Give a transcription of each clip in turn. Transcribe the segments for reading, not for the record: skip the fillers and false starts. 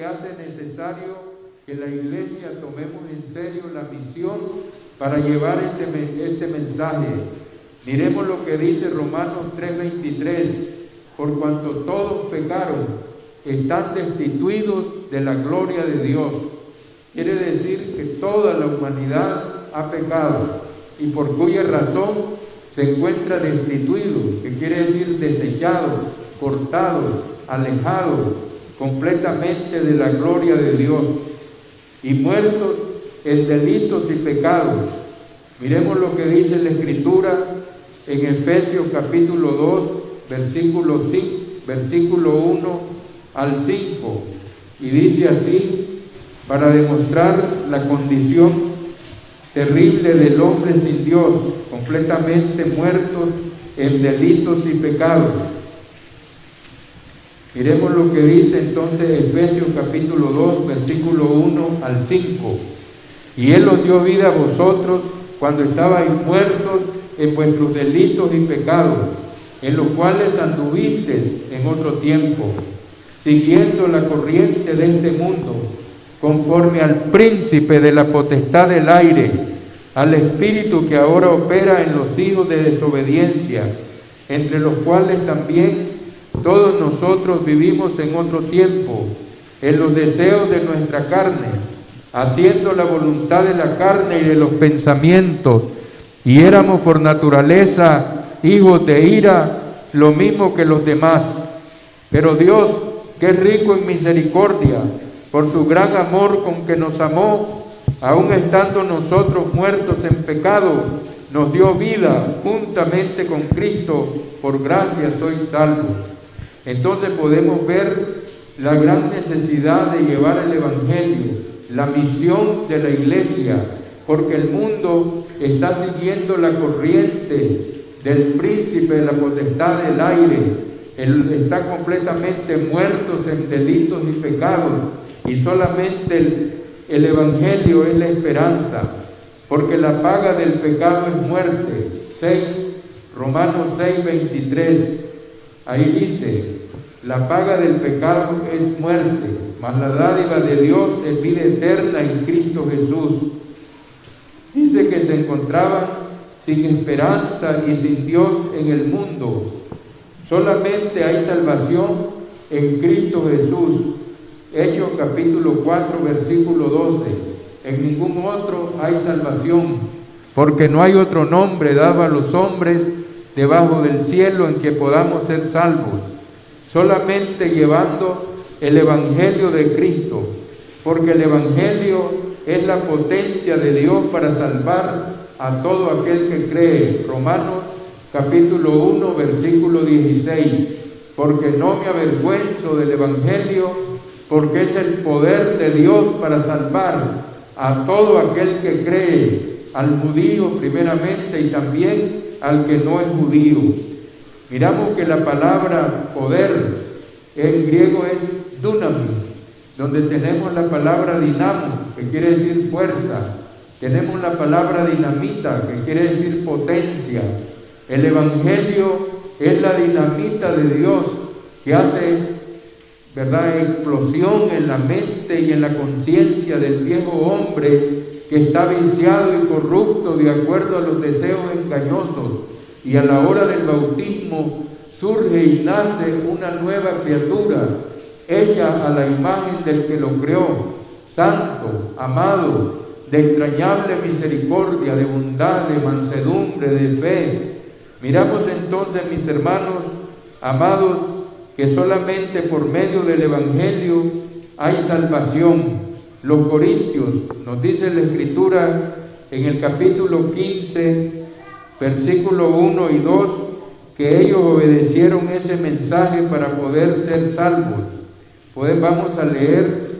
que hace necesario que la iglesia tomemos en serio la misión para llevar este mensaje. Miremos lo que dice Romanos 3:23, por cuanto todos pecaron, están destituidos de la gloria de Dios. Quiere decir que toda la humanidad ha pecado y por cuya razón se encuentra destituido, que quiere decir desechado, cortado, alejado completamente de la gloria de Dios y muertos en delitos y pecados. Miremos lo que dice la Escritura en Efesios capítulo 2, versículo 1 al 5, y dice así, para demostrar la condición terrible del hombre sin Dios, completamente muertos en delitos y pecados. Miremos lo que dice entonces Efesios capítulo 2, versículo 1 al 5. Y Él os dio vida a vosotros cuando estabais muertos en vuestros delitos y pecados, en los cuales anduvisteis en otro tiempo, siguiendo la corriente de este mundo, conforme al príncipe de la potestad del aire, al espíritu que ahora opera en los hijos de desobediencia, entre los cuales también todos nosotros vivimos en otro tiempo, en los deseos de nuestra carne, haciendo la voluntad de la carne y de los pensamientos, y éramos por naturaleza hijos de ira, lo mismo que los demás. Pero Dios, que es rico en misericordia, por su gran amor con que nos amó, aun estando nosotros muertos en pecado, nos dio vida juntamente con Cristo, por gracia sois salvos. Entonces podemos ver la gran necesidad de llevar el Evangelio, la misión de la iglesia, porque el mundo está siguiendo la corriente del príncipe de la potestad del aire. Él está completamente muertos en delitos y pecados, y solamente el Evangelio es la esperanza, porque la paga del pecado es muerte. Romanos 6:23, ahí dice, la paga del pecado es muerte, mas la dádiva de Dios es vida eterna en Cristo Jesús. Dice que se encontraban sin esperanza y sin Dios en el mundo. Solamente hay salvación en Cristo Jesús. Hechos capítulo 4, versículo 12. En ningún otro hay salvación, porque no hay otro nombre dado a los hombres debajo del cielo en que podamos ser salvos. Solamente llevando el Evangelio de Cristo, porque el Evangelio es la potencia de Dios para salvar a todo aquel que cree. Romanos capítulo 1, versículo 16. Porque no me avergüenzo del Evangelio, porque es el poder de Dios para salvar a todo aquel que cree, al judío primeramente y también al que no es judío. Miramos que la palabra poder en griego es dunamis, donde tenemos la palabra dinamo, que quiere decir fuerza. Tenemos la palabra dinamita, que quiere decir potencia. El Evangelio es la dinamita de Dios que hace, explosión en la mente y en la conciencia del viejo hombre que está viciado y corrupto de acuerdo a los deseos engañosos, y a la hora del bautismo surge y nace una nueva criatura, hecha a la imagen del que lo creó, santo, amado, de entrañable misericordia, de bondad, de mansedumbre, de fe. Miramos entonces, mis hermanos amados, que solamente por medio del Evangelio hay salvación. Los Corintios, nos dice la Escritura en el capítulo 15, versículo 1 y 2, que ellos obedecieron ese mensaje para poder ser salvos. Pues vamos a leer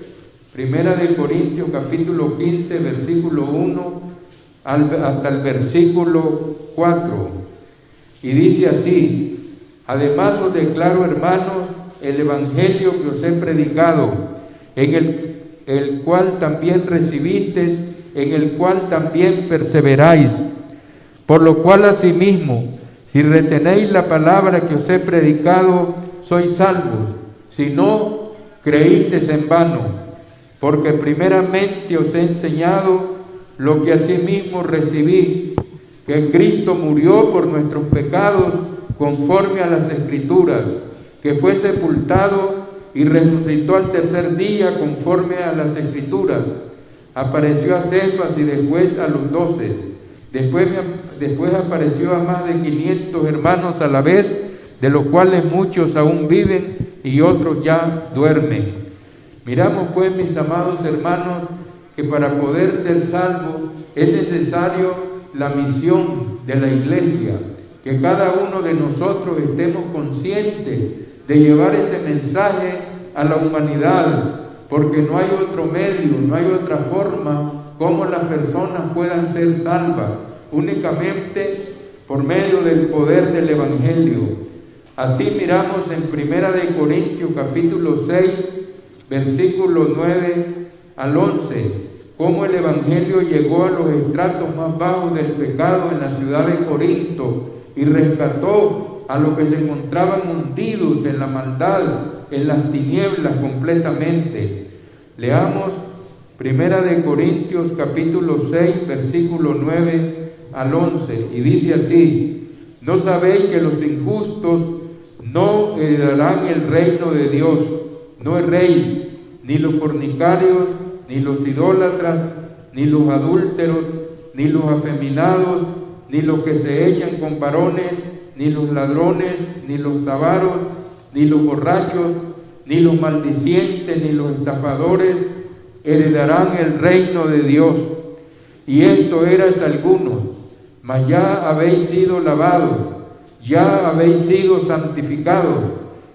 Primera de Corintios capítulo 15, versículo 1 hasta el versículo 4. Y dice así: además os declaro, hermanos, el Evangelio que os he predicado, en el cual también recibisteis, en el cual también perseveráis, por lo cual asimismo, si retenéis la palabra que os he predicado, sois salvos, si no, creísteis en vano, porque primeramente os he enseñado lo que asimismo recibí, que Cristo murió por nuestros pecados conforme a las Escrituras, que fue sepultado y resucitó al tercer día conforme a las Escrituras. Apareció a Cefas y después a los 12. Después apareció a más de 500 hermanos a la vez, de los cuales muchos aún viven y otros ya duermen. Miramos pues, mis amados hermanos, que para poder ser salvos es necesario la misión de la iglesia, que cada uno de nosotros estemos conscientes de llevar ese mensaje a la humanidad, porque no hay otro medio, no hay otra forma como las personas puedan ser salvas, únicamente por medio del poder del Evangelio. Así miramos en 1 Corintios capítulo 6, versículos 9 al 11, cómo el Evangelio llegó a los estratos más bajos del pecado en la ciudad de Corinto y rescató a los que se encontraban hundidos en la maldad, en las tinieblas completamente. Leamos 1 Corintios capítulo 6, versículo 9 al 11, y dice así: ¿No sabéis que los injustos no heredarán el reino de Dios? No erréis, ni los fornicarios, ni los idólatras, ni los adúlteros, ni los afeminados, ni los que se echan con varones, ni los ladrones, ni los avaros, ni los borrachos, ni los maldicientes, ni los estafadores heredarán el reino de Dios. Y esto erais algunos, mas ya habéis sido lavados, ya habéis sido santificados,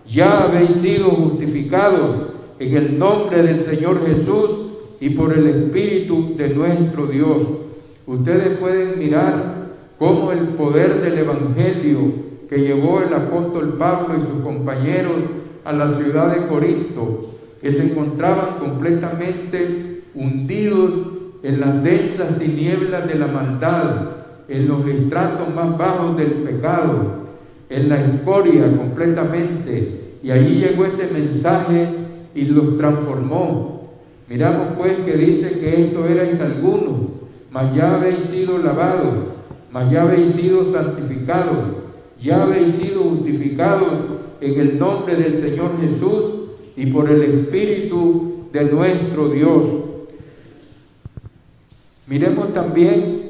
ya habéis sido justificados en el nombre del Señor Jesús y por el Espíritu de nuestro Dios. Ustedes pueden mirar cómo el poder del Evangelio que llevó el apóstol Pablo y sus compañeros a la ciudad de Corinto, que se encontraban completamente hundidos en las densas tinieblas de la maldad, en los estratos más bajos del pecado, en la escoria completamente, y allí llegó ese mensaje y los transformó. Miramos pues que dice que esto erais algunos, mas ya habéis sido lavados, mas ya habéis sido santificados, ya habéis sido justificados en el nombre del Señor Jesús y por el Espíritu de nuestro Dios. Miremos también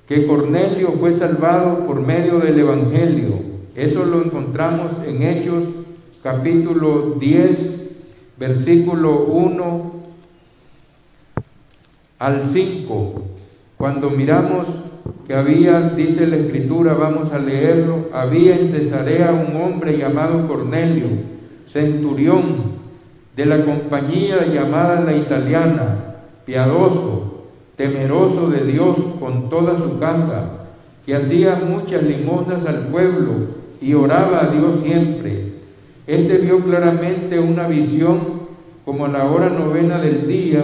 que Cornelio fue salvado por medio del Evangelio. Eso lo encontramos en Hechos capítulo 10, versículo 1 al 5. Cuando miramos que había, dice la Escritura, vamos a leerlo, había en Cesarea un hombre llamado Cornelio, centurión de la compañía llamada la Italiana, piadoso, temeroso de Dios con toda su casa, que hacía muchas limosnas al pueblo y oraba a Dios siempre. Este vio claramente una visión como a la hora 9 del día,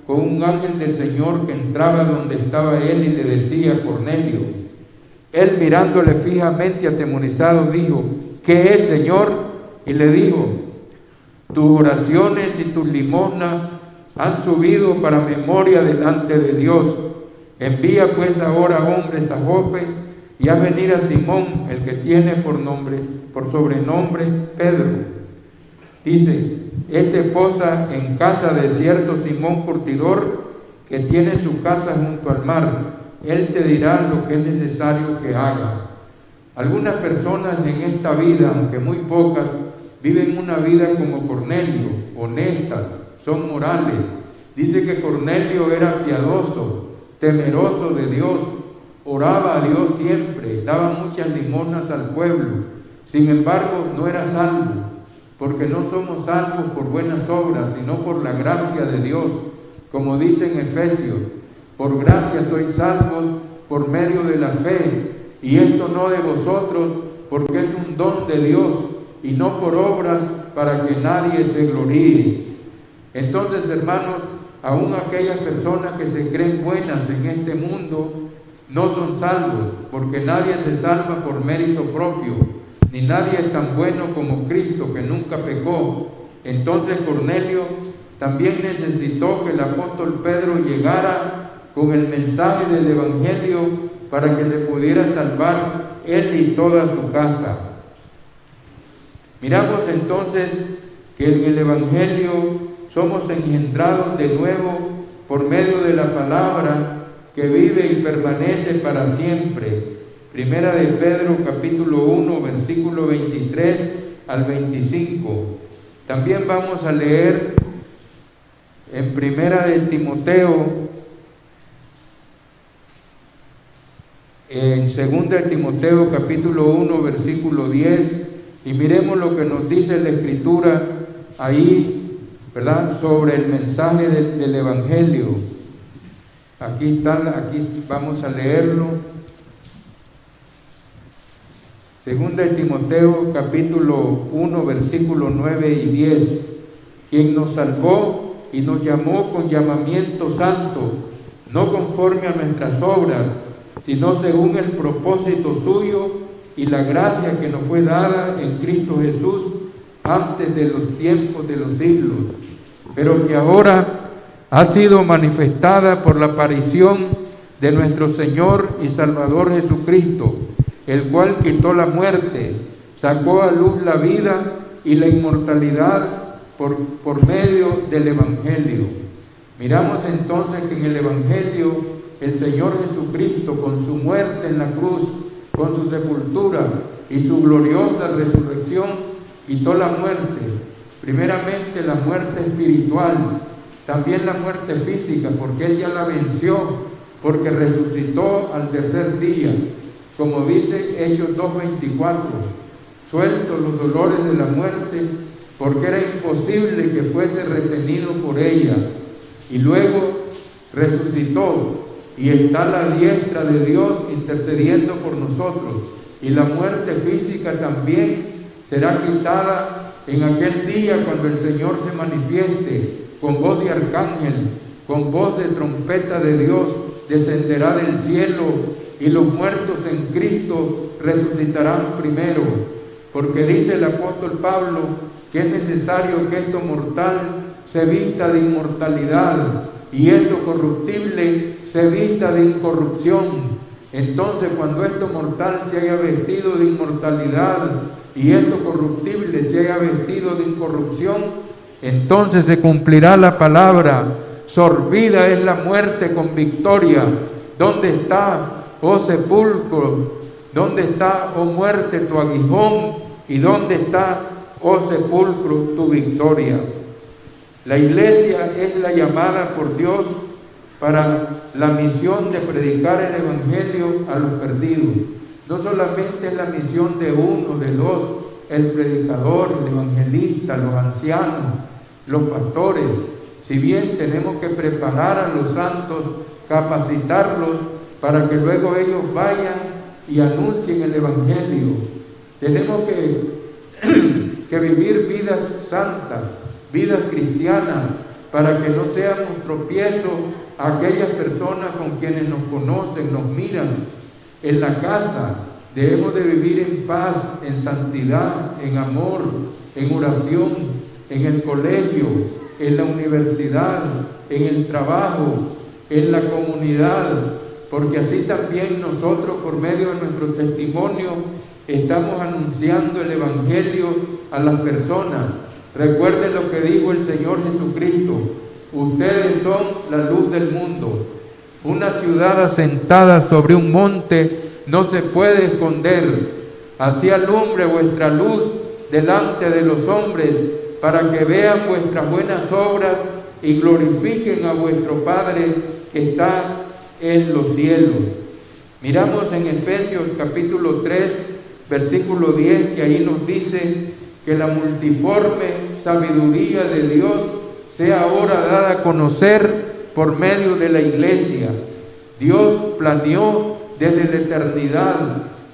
con un ángel del Señor que entraba donde estaba él y le decía: Cornelio. Él, mirándole fijamente, atemorizado, dijo: ¿Qué es, Señor? Y le dijo: tus oraciones y tus limosnas han subido para memoria delante de Dios. Envía pues ahora hombres a Jope y haz venir a Simón, el que tiene por sobrenombre Pedro. Dice: este posa en casa de cierto Simón curtidor, que tiene su casa junto al mar. Él te dirá lo que es necesario que hagas. Algunas personas en esta vida, aunque muy pocas, viven una vida como Cornelio, honestas, son morales. Dice que Cornelio era piadoso, temeroso de Dios, oraba a Dios siempre, daba muchas limosnas al pueblo. Sin embargo, no era salvo, porque no somos salvos por buenas obras, sino por la gracia de Dios. Como dice en Efesios: por gracia sois salvos por medio de la fe, y esto no de vosotros, porque es un don de Dios, y no por obras para que nadie se gloríe. Entonces, hermanos, aún aquellas personas que se creen buenas en este mundo no son salvos, porque nadie se salva por mérito propio, ni nadie es tan bueno como Cristo, que nunca pecó. Entonces Cornelio también necesitó que el apóstol Pedro llegara con el mensaje del Evangelio para que se pudiera salvar él y toda su casa. Miramos entonces que en el Evangelio somos engendrados de nuevo por medio de la palabra que vive y permanece para siempre. Primera de Pedro capítulo 1, versículo 23 al 25. También vamos a leer en Primera de Timoteo, en Segunda de Timoteo capítulo 1, versículo 10, y miremos lo que nos dice la Escritura ahí, ¿verdad?, sobre el mensaje del Evangelio. Aquí vamos a leerlo. Segunda de Timoteo capítulo 1, versículo 9 y 10. Quien nos salvó y nos llamó con llamamiento santo, no conforme a nuestras obras, sino según el propósito suyo y la gracia que nos fue dada en Cristo Jesús antes de los tiempos de los siglos, pero que ahora ha sido manifestada por la aparición de nuestro Señor y Salvador Jesucristo, el cual quitó la muerte, sacó a luz la vida y la inmortalidad por medio del Evangelio. Miramos entonces que en el Evangelio el Señor Jesucristo, con su muerte en la cruz, con su sepultura y su gloriosa resurrección, quitó la muerte. Primeramente la muerte espiritual, también la muerte física, porque Él ya la venció, porque resucitó al tercer día, como dice Hechos 2:24, sueltos los dolores de la muerte, porque era imposible que fuese retenido por ella. Y luego resucitó y está a la diestra de Dios intercediendo por nosotros. Y la muerte física también será quitada en aquel día cuando el Señor se manifieste con voz de arcángel, con voz de trompeta de Dios, descenderá del cielo y los muertos en Cristo resucitarán primero. Porque dice el apóstol Pablo que es necesario que esto mortal se vista de inmortalidad y esto corruptible se vista de incorrupción. Entonces, cuando esto mortal se haya vestido de inmortalidad y esto corruptible se haya vestido de incorrupción, entonces se cumplirá la palabra: sorbida es la muerte con victoria. ¿Dónde está, oh sepulcro? ¿Dónde está, oh muerte, tu aguijón? ¿Y dónde está, oh sepulcro, tu victoria? La iglesia es la llamada por Dios para la misión de predicar el Evangelio a los perdidos. No solamente es la misión de uno, de dos, el predicador, el evangelista, los ancianos, los pastores. Si bien tenemos que preparar a los santos, capacitarlos para que luego ellos vayan y anuncien el Evangelio. Tenemos que vivir vidas santas, vidas cristianas, para que no seamos tropiezo a aquellas personas con quienes nos conocen, nos miran. En la casa debemos de vivir en paz, en santidad, en amor, en oración, en el colegio, en la universidad, en el trabajo, en la comunidad, porque así también nosotros, por medio de nuestro testimonio, estamos anunciando el Evangelio a las personas. Recuerden lo que dijo el Señor Jesucristo: ustedes son la luz del mundo. Una ciudad asentada sobre un monte no se puede esconder. Así alumbre vuestra luz delante de los hombres, para que vean vuestras buenas obras y glorifiquen a vuestro Padre que está en los cielos. Miramos en Efesios capítulo 3, versículo 10, que ahí nos dice que la multiforme sabiduría de Dios sea ahora dada a conocer por medio de la iglesia. Dios planeó desde la eternidad,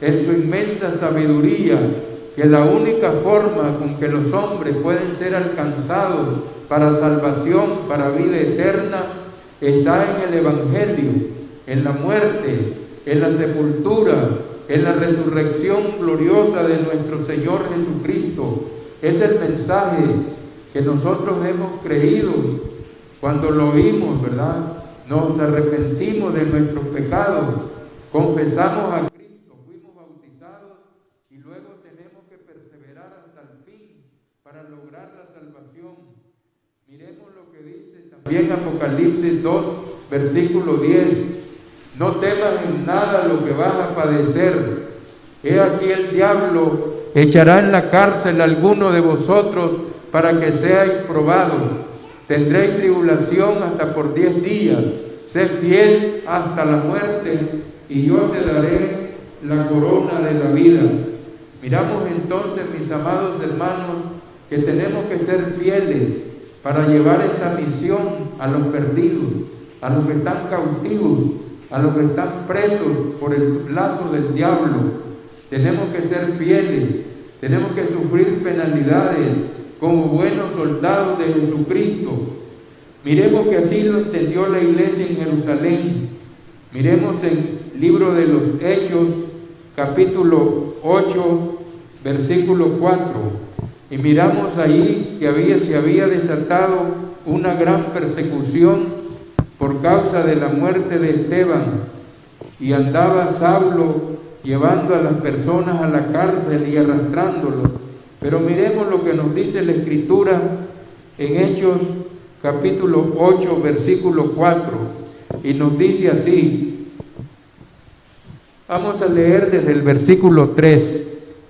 en su inmensa sabiduría, que la única forma con que los hombres pueden ser alcanzados para salvación, para vida eterna, está en el Evangelio, en la muerte, en la sepultura, en la resurrección gloriosa de nuestro Señor Jesucristo. Es el mensaje que nosotros hemos creído cuando lo oímos, ¿verdad? Nos arrepentimos de nuestros pecados, confesamos a Cristo, fuimos bautizados y luego tenemos que perseverar hasta el fin para lograr la salvación. Miremos lo que dice también Apocalipsis 2, versículo 10. No temas en nada lo que vas a padecer. He aquí el diablo echará en la cárcel a alguno de vosotros para que seáis probados. Tendréis tribulación hasta por 10 días. Sé fiel hasta la muerte y yo te daré la corona de la vida. Miramos entonces, mis amados hermanos, que tenemos que ser fieles para llevar esa misión a los perdidos, a los que están cautivos, a los que están presos por el lazo del diablo. Tenemos que ser fieles, tenemos que sufrir penalidades como buenos soldados de Jesucristo. Miremos que así lo entendió la iglesia en Jerusalén. Miremos el libro de los Hechos, capítulo 8, versículo 4. Y miramos ahí que se había desatado una gran persecución por causa de la muerte de Esteban. Y andaba Saulo llevando a las personas a la cárcel y arrastrándolos. Pero miremos lo que nos dice la Escritura en Hechos capítulo 8, versículo 4, y nos dice así. Vamos a leer desde el versículo 3.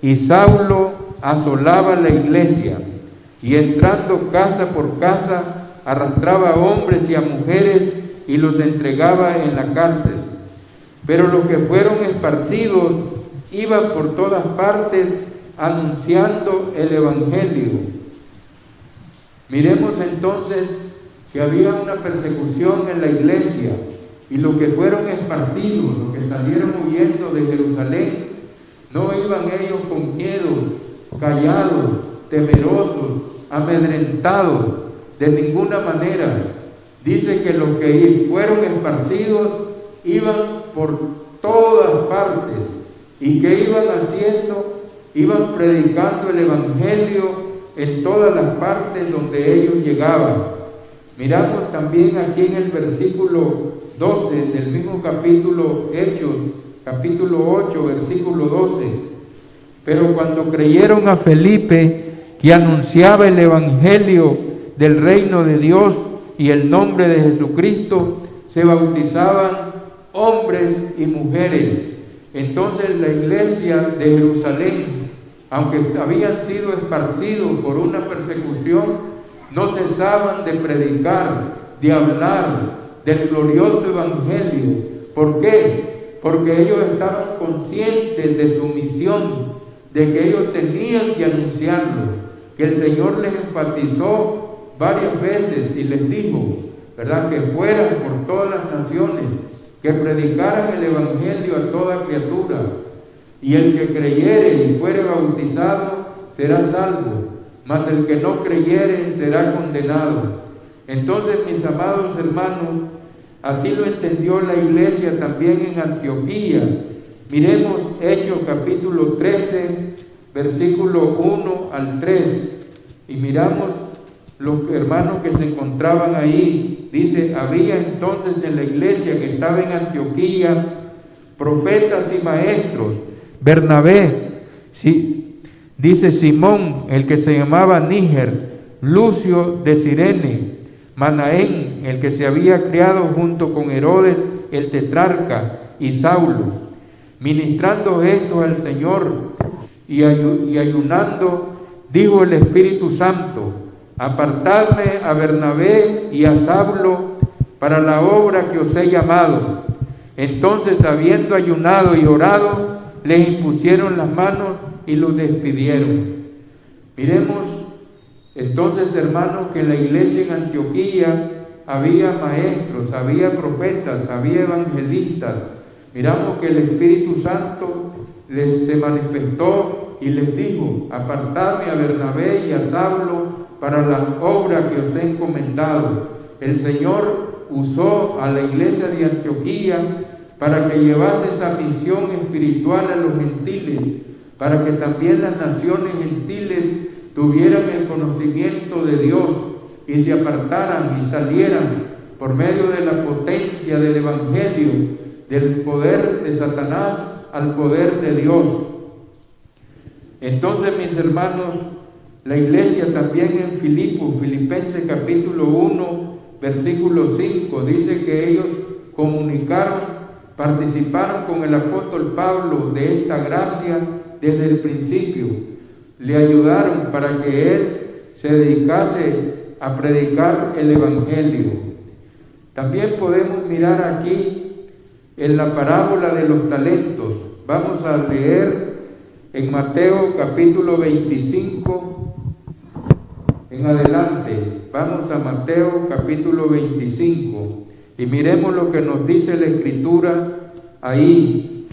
Y Saulo asolaba la iglesia, y entrando casa por casa, arrastraba a hombres y a mujeres, y los entregaba en la cárcel. Pero los que fueron esparcidos iban por todas partes, anunciando el Evangelio. Miremos entonces que había una persecución en la iglesia, y los que fueron esparcidos, los que salieron huyendo de Jerusalén, no iban ellos con miedo, callados, temerosos, amedrentados, de ninguna manera. Dice que los que fueron esparcidos iban por todas partes, y que iban haciendo, iban predicando el Evangelio en todas las partes donde ellos llegaban. Miramos también aquí en el versículo 12 del mismo capítulo Hechos, capítulo 8, versículo 12. Pero cuando creyeron a Felipe, que anunciaba el Evangelio del reino de Dios y el nombre de Jesucristo, se bautizaban hombres y mujeres. Entonces la iglesia de Jerusalén, aunque habían sido esparcidos por una persecución, no cesaban de predicar, de hablar del glorioso Evangelio. ¿Por qué? Porque ellos estaban conscientes de su misión, de que ellos tenían que anunciarlo, que el Señor les enfatizó varias veces y les dijo, ¿verdad?, que fueran por todas las naciones, que predicaran el Evangelio a toda criatura, y el que creyere y fuere bautizado será salvo, mas el que no creyere será condenado. Entonces, mis amados hermanos, así lo entendió la iglesia también en Antioquía. Miremos Hechos capítulo 13, versículo 1 al 3, y miramos los hermanos que se encontraban ahí. Dice: había entonces en la iglesia que estaba en Antioquía profetas y maestros: Bernabé, dice Simón, el que se llamaba Níger, Lucio de Cirene, Manaén, el que se había criado junto con Herodes el tetrarca, y Saulo. Ministrando esto al Señor y ayunando, dijo el Espíritu Santo: apartadme a Bernabé y a Saulo para la obra que os he llamado. Entonces, habiendo ayunado y orado, les impusieron las manos y los despidieron. Miremos entonces, hermanos, que en la iglesia en Antioquía había maestros, había profetas, había evangelistas. Miramos que el Espíritu Santo se manifestó y les dijo: apartadme a Bernabé y a Saulo para la obra que os he encomendado. El Señor usó a la iglesia de Antioquía para que llevase esa misión espiritual a los gentiles, para que también las naciones gentiles tuvieran el conocimiento de Dios y se apartaran y salieran por medio de la potencia del Evangelio, del poder de Satanás al poder de Dios. Entonces, mis hermanos, la iglesia también en Filipenses capítulo 1, versículo 5, dice que ellos participaron con el apóstol Pablo de esta gracia desde el principio. Le ayudaron para que él se dedicase a predicar el Evangelio. También podemos mirar aquí en la parábola de los talentos. Vamos a leer en Mateo capítulo 25 en adelante. Vamos a Mateo capítulo 25 y miremos lo que nos dice la Escritura ahí.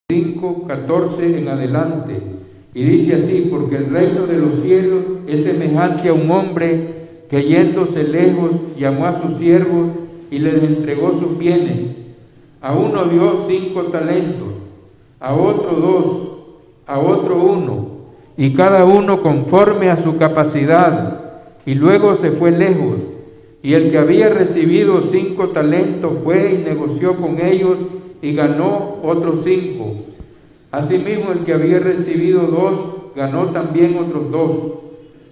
Cinco, 14 en adelante, y dice así: porque el reino de los cielos es semejante a un hombre que yéndose lejos llamó a sus siervos y les entregó sus bienes. A uno dio 5 talentos, a otro 2, a otro 1, y cada uno conforme a su capacidad, y luego se fue lejos. Y el que había recibido 5 talentos fue y negoció con ellos y ganó otros 5. Asimismo, el que había recibido 2 ganó también otros 2.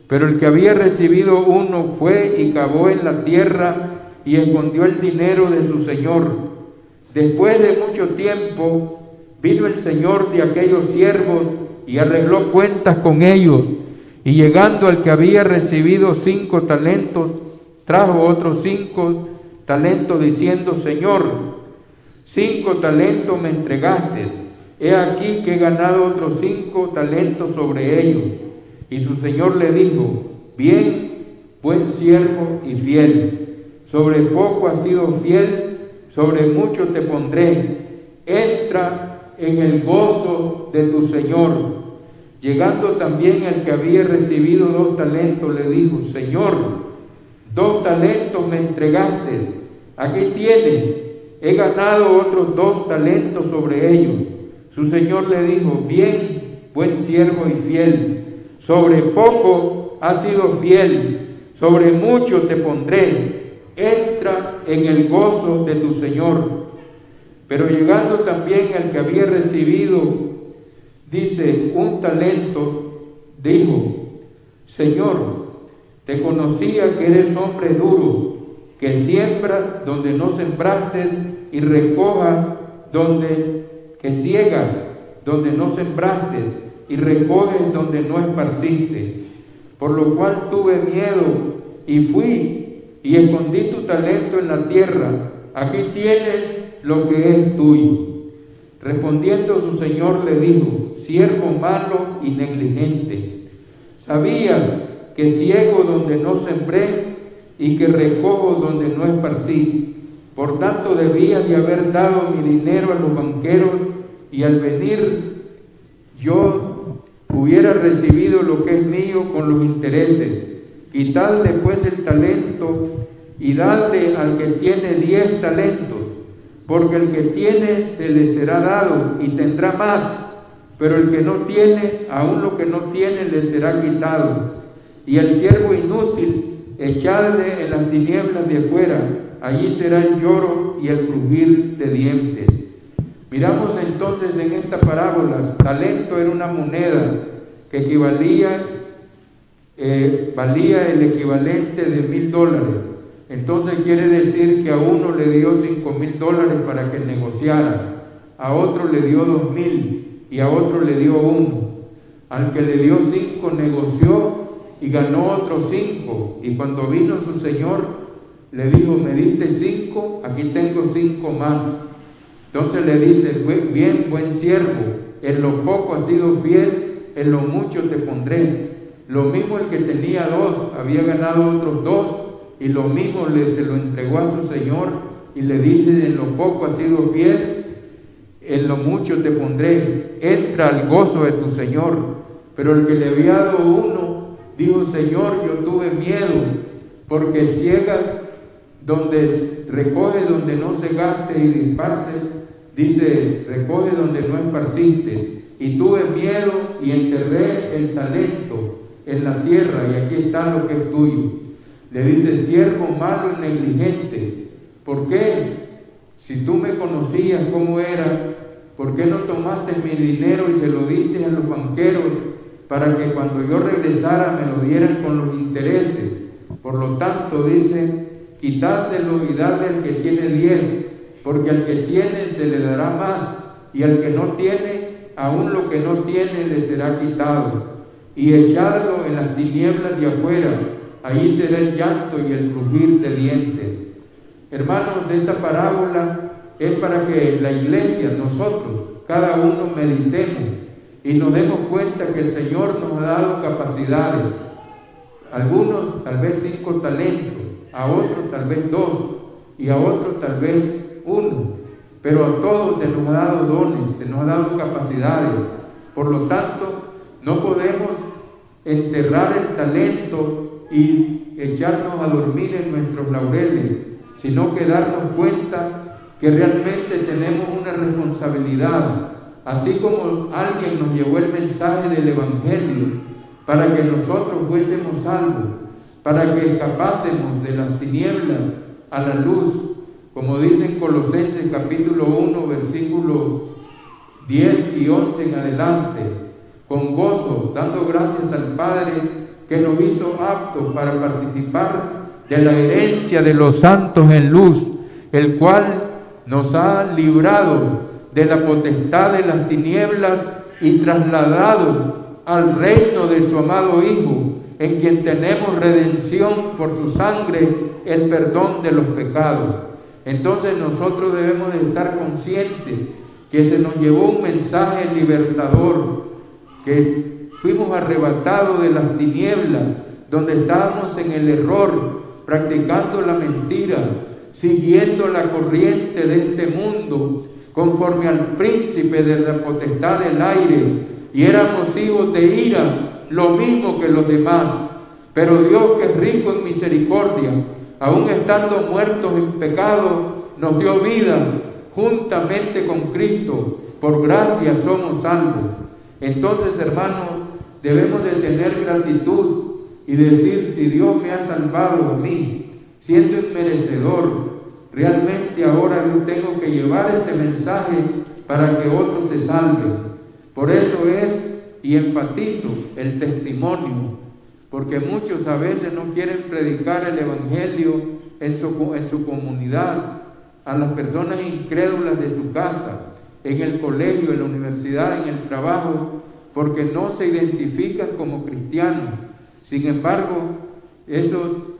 Pero el que había recibido 1 fue y cavó en la tierra y escondió el dinero de su señor. Después de mucho tiempo vino el señor de aquellos siervos y arregló cuentas con ellos. Y llegando al que había recibido 5 talentos, trajo otros 5 talentos diciendo: Señor, 5 talentos me entregaste, he aquí que he ganado otros 5 talentos sobre ellos. Y su señor le dijo: bien, buen siervo y fiel, sobre poco has sido fiel, sobre mucho te pondré, entra en el gozo de tu señor. Llegando también el que había recibido 2 talentos, le dijo: Señor, 2 talentos me entregaste, aquí tienes, he ganado otros 2 talentos sobre ellos. Su señor le dijo: bien, buen siervo y fiel, sobre poco has sido fiel, sobre mucho te pondré, entra en el gozo de tu señor. Pero llegando también el que había recibido, dice, 1 talento, dijo: Señor, te conocía que eres hombre duro, que siembra donde no sembraste y recoja que ciegas donde no sembraste y recoges donde no esparciste. Por lo cual tuve miedo y fui y escondí tu talento en la tierra. Aquí tienes lo que es tuyo. Respondiendo su señor le dijo: siervo malo y negligente, sabías que ciego donde no sembré y que recojo donde no esparcí. Por tanto debías de haber dado mi dinero a los banqueros, y al venir yo hubiera recibido lo que es mío con los intereses. Quitadle pues el talento y dadle al que tiene 10 talentos, porque el que tiene se le será dado y tendrá más, pero el que no tiene, aun lo que no tiene le será quitado. Y al siervo inútil echadle en las tinieblas de afuera, allí será el lloro y el crujir de dientes. Miramos entonces en esta parábola, talento era una moneda que valía el equivalente de $1,000. Entonces quiere decir que a uno le dio $5,000 para que negociara, a otro le dio 2,000 y a otro le dio 1. Al que le dio 5 negoció y ganó otros 5, y cuando vino su señor le dijo: me diste 5, aquí tengo 5 más. Entonces le dice: bien, buen siervo, en lo poco has sido fiel, en lo mucho te pondré. Lo mismo el que tenía 2, había ganado otros 2, y lo mismo se lo entregó a su señor, y le dice: en lo poco has sido fiel, en lo mucho te pondré, entra al gozo de tu señor. Pero el que le había dado 1, dijo: Señor, yo tuve miedo, porque ciegas donde recoge donde no se gaste y disparce, dice, recoge donde no esparciste. Y tuve miedo y enterré el talento en la tierra, y aquí está lo que es tuyo. Le dice, siervo malo y negligente, ¿por qué? Si tú me conocías cómo era, ¿por qué no tomaste mi dinero y se lo diste a los banqueros para que cuando yo regresara me lo dieran con los intereses? Por lo tanto, dice, quitádselo y dadle al que tiene 10, porque al que tiene se le dará más, y al que no tiene, aún lo que no tiene le será quitado. Y echadlo en las tinieblas de afuera, ahí será el llanto y el crujir de dientes. Hermanos, esta parábola es para que la iglesia, nosotros, cada uno meditemos y nos demos cuenta que el Señor nos ha dado capacidades. Algunos tal vez 5 talentos, a otros tal vez 2 y a otros tal vez 1, pero a todos se nos ha dado dones, se nos ha dado capacidades. Por lo tanto, no podemos enterrar el talento y echarnos a dormir en nuestros laureles, sino que darnos cuenta que realmente tenemos una responsabilidad, así como alguien nos llevó el mensaje del Evangelio para que nosotros fuésemos salvos, para que escapásemos de las tinieblas a la luz, como dice en Colosenses capítulo 1, versículos 10 y 11 en adelante, con gozo, dando gracias al Padre que nos hizo aptos para participar de la herencia de los santos en luz, el cual nos ha librado de la potestad de las tinieblas y trasladado al reino de su amado Hijo, en quien tenemos redención por su sangre, el perdón de los pecados. Entonces nosotros debemos de estar conscientes que se nos llevó un mensaje libertador, que fuimos arrebatados de las tinieblas, donde estábamos en el error, practicando la mentira, siguiendo la corriente de este mundo, conforme al príncipe de la potestad del aire, y éramos hijos de ira, lo mismo que los demás. Pero Dios, que es rico en misericordia, aun estando muertos en pecado, nos dio vida juntamente con Cristo. Por gracia somos salvos. Entonces, hermanos, debemos de tener gratitud y decir, si Dios me ha salvado a mí, siendo inmerecedor, realmente ahora yo tengo que llevar este mensaje para que otros se salven. Por eso es, y enfatizo, el testimonio, porque muchos a veces no quieren predicar el Evangelio en su comunidad, a las personas incrédulas de su casa, en el colegio, en la universidad, en el trabajo, porque no se identifican como cristianos. Sin embargo, eso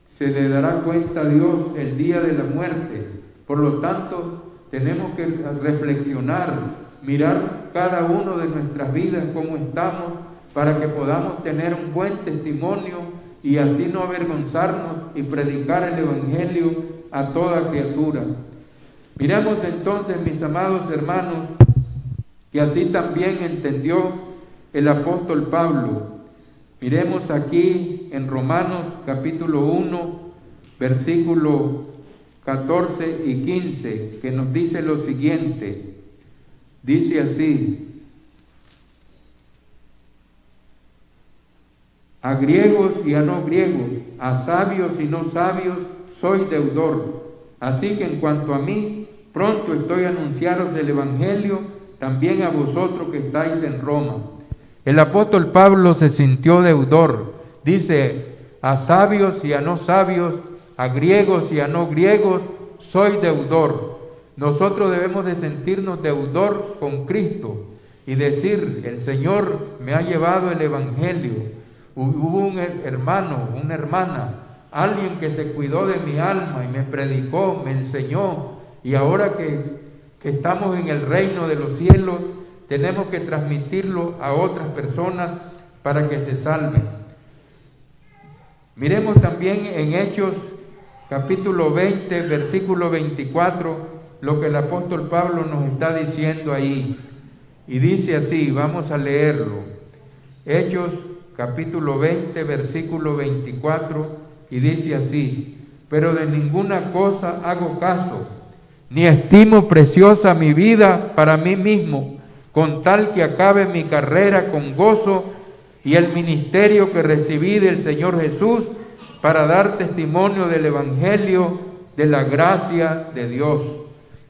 se le dará cuenta a Dios el día de la muerte. Por lo tanto, tenemos que reflexionar, mirar cada uno de nuestras vidas cómo estamos, para que podamos tener un buen testimonio y así no avergonzarnos y predicar el Evangelio a toda criatura. Miremos entonces, mis amados hermanos, que así también entendió el apóstol Pablo. Miremos aquí en Romanos capítulo 1, versículos 14 y 15, que nos dice lo siguiente. Dice así: a griegos y a no griegos, a sabios y no sabios, soy deudor. Así que en cuanto a mí, pronto estoy a anunciaros el Evangelio, también a vosotros que estáis en Roma. El apóstol Pablo se sintió deudor. Dice, a sabios y a no sabios, a griegos y a no griegos, soy deudor. Nosotros debemos de sentirnos deudor con Cristo y decir, el Señor me ha llevado el Evangelio. Hubo un hermano, una hermana, alguien que se cuidó de mi alma y me predicó, me enseñó, y ahora que estamos en el reino de los cielos, tenemos que transmitirlo a otras personas para que se salven. Miremos también en Hechos capítulo 20, versículo 24, lo que el apóstol Pablo nos está diciendo ahí. Y dice así, vamos a leerlo. Hechos capítulo 20, versículo 24, y dice así: pero de ninguna cosa hago caso, ni estimo preciosa mi vida para mí mismo, con tal que acabe mi carrera con gozo y el ministerio que recibí del Señor Jesús para dar testimonio del Evangelio de la gracia de Dios.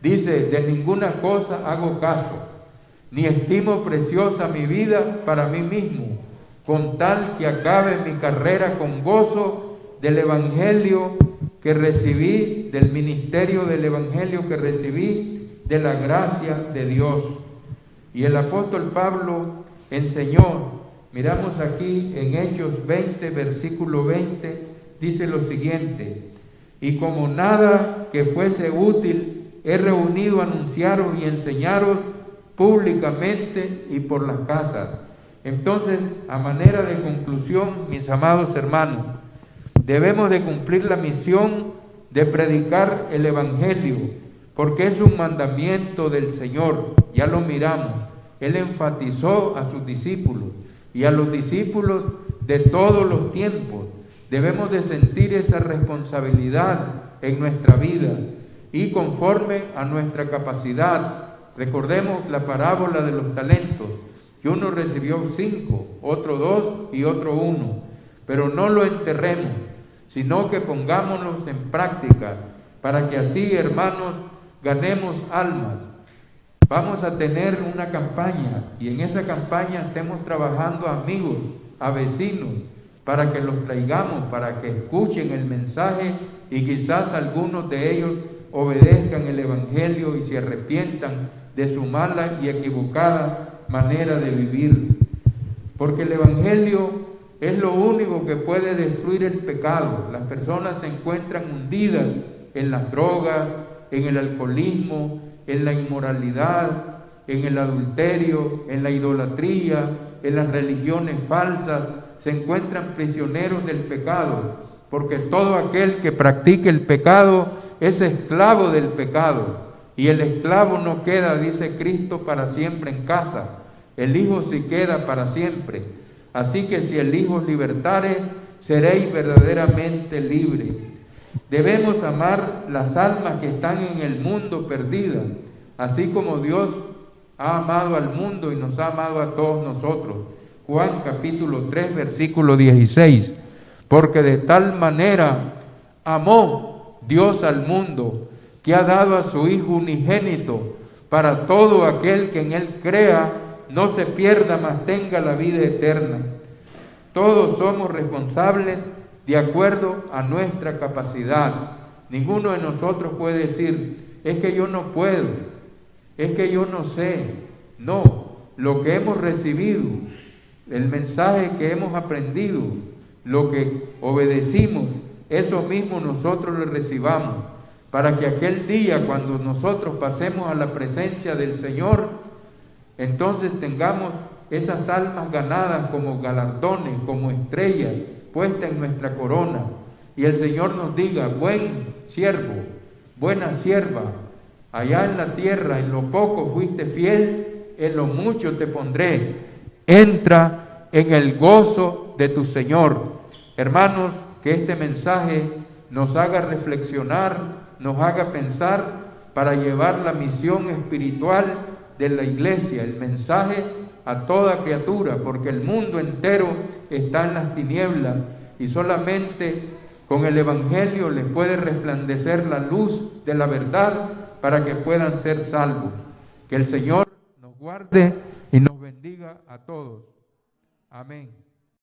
Dice, de ninguna cosa hago caso, ni estimo preciosa mi vida para mí mismo, con tal que acabe mi carrera con gozo del Evangelio que recibí, del ministerio del Evangelio que recibí de la gracia de Dios. Y el apóstol Pablo enseñó, miramos aquí en Hechos 20, versículo 20, dice lo siguiente: y como nada que fuese útil, he reunido a anunciaros y enseñaros públicamente y por las casas. Entonces, a manera de conclusión, mis amados hermanos, debemos de cumplir la misión de predicar el Evangelio, porque es un mandamiento del Señor. Ya lo miramos, Él enfatizó a sus discípulos y a los discípulos de todos los tiempos. Debemos de sentir esa responsabilidad en nuestra vida y conforme a nuestra capacidad. Recordemos la parábola de los talentos, que uno recibió 5, otro 2 y otro 1, pero no lo enterremos, sino que pongámonos en práctica, para que así, hermanos, ganemos almas. Vamos a tener una campaña, y en esa campaña estemos trabajando a amigos, a vecinos, para que los traigamos, para que escuchen el mensaje, y quizás algunos de ellos obedezcan el Evangelio y se arrepientan de su mala y equivocada manera de vivir. Porque el Evangelio es lo único que puede destruir el pecado. Las personas se encuentran hundidas en las drogas, en el alcoholismo, en la inmoralidad, en el adulterio, en la idolatría, en las religiones falsas. Se encuentran prisioneros del pecado, porque todo aquel que practique el pecado es esclavo del pecado. Y el esclavo no queda, dice Cristo, para siempre en casa. El Hijo sí queda para siempre. Así que si el Hijo os libertare, seréis verdaderamente libres. Debemos amar las almas que están en el mundo perdidas, así como Dios ha amado al mundo y nos ha amado a todos nosotros. Juan capítulo 3, versículo 16. Porque de tal manera amó Dios al mundo, que ha dado a su Hijo unigénito, para todo aquel que en Él crea, no se pierda, mas tenga la vida eterna. Todos somos responsables de acuerdo a nuestra capacidad. Ninguno de nosotros puede decir, es que yo no puedo, es que yo no sé. No, lo que hemos recibido, el mensaje que hemos aprendido, lo que obedecimos, eso mismo nosotros lo recibamos, para que aquel día, cuando nosotros pasemos a la presencia del Señor, entonces tengamos esas almas ganadas como galardones, como estrellas puestas en nuestra corona, y el Señor nos diga, buen siervo, buena sierva, allá en la tierra, en lo poco fuiste fiel, en lo mucho te pondré, entra en el gozo de tu Señor. Hermanos, que este mensaje nos haga reflexionar, nos haga pensar, para llevar la misión espiritual de la iglesia, el mensaje a toda criatura, porque el mundo entero está en las tinieblas y solamente con el Evangelio les puede resplandecer la luz de la verdad para que puedan ser salvos. Que el Señor nos guarde y nos bendiga a todos. Amén.